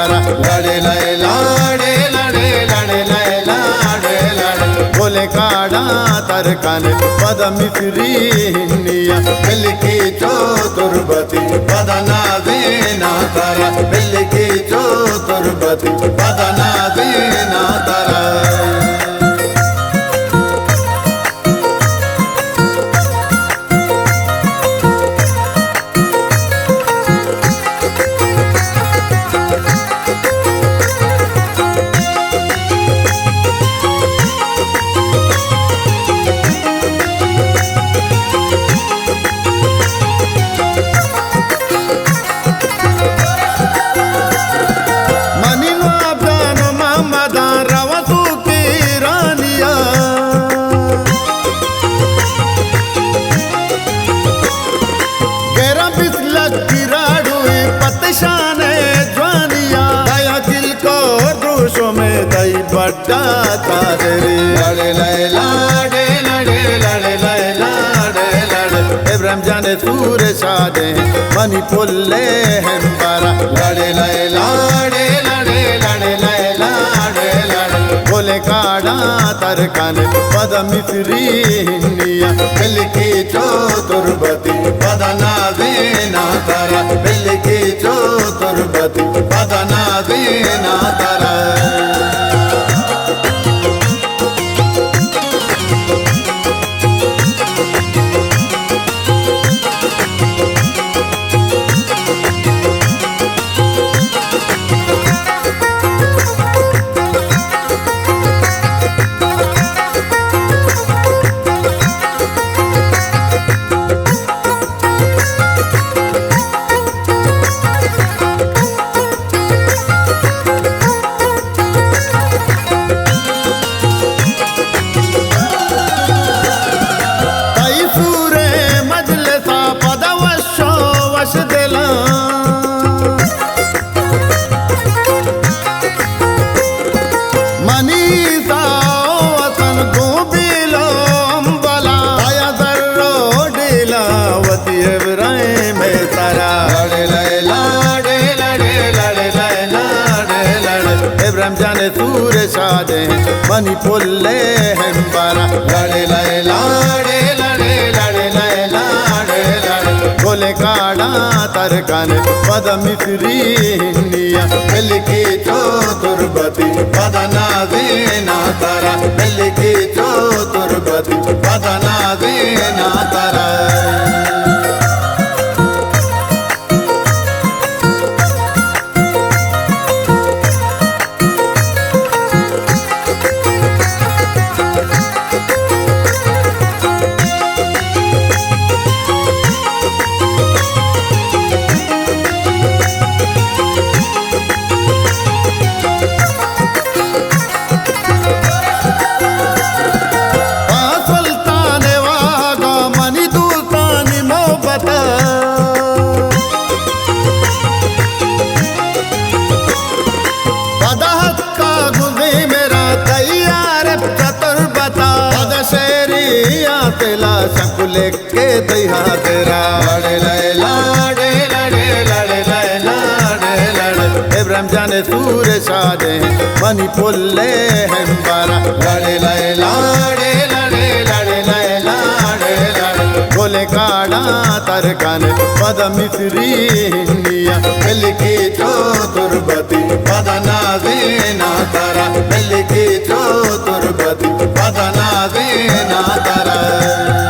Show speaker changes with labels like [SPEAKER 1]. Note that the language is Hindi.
[SPEAKER 1] तारा लड़े लड़े लाड़े लड़े लड़े लड़े लाड़े लड़े बोले काड़ा तरकाने पद मिश्री हिन्निया बिल्की चो तुर्बती पदना देना तारा बिल्की चो तुर्बती पदना देना तारा बड़ा तारे लड़े लड़े लाड़े लड़े लड़े लड़े लाड़े लड़े इब्राहिम जाने सूर शादे मनी पुल्ले हैं बारा लड़े लड़े लाड़े लड़े लड़े लड़े लाड़े लड़े बोले काड़ा तरकाने पद मिश्री हिन्निया बिल्की चो तुर्बती पदना देना तारा बिल्की चो तुर्बती पदना देना तारा इब्राहिम जाने सूर शादे मनी पुल्ले हैं बारा लड़े लड़े लाड़े लड़े लड़े लड़े लाड़े लड़े बोले काड़ा तरकाने पद मिश्री हिन्निया बिल्की चो तुर्बती पदना देना तारा बिल्की चो तुर्बती पदना देना तारा तेला संकुले के दया तेरा लड़े लड़े लाड़े लड़े लड़े लड़े लाड़े लड़े इब्राहिम जाने सूर शादे मनी पुल्ले हैं बारा लड़े लड़े लाड़े लड़े लड़े लड़े लाड़े लड़े बोले काड़ा तरकाने पद मिश्री हिन्निया बिल्की चो तुर्बती पदना देना तारा बिल्की चो तुर्बती पदना देना तारा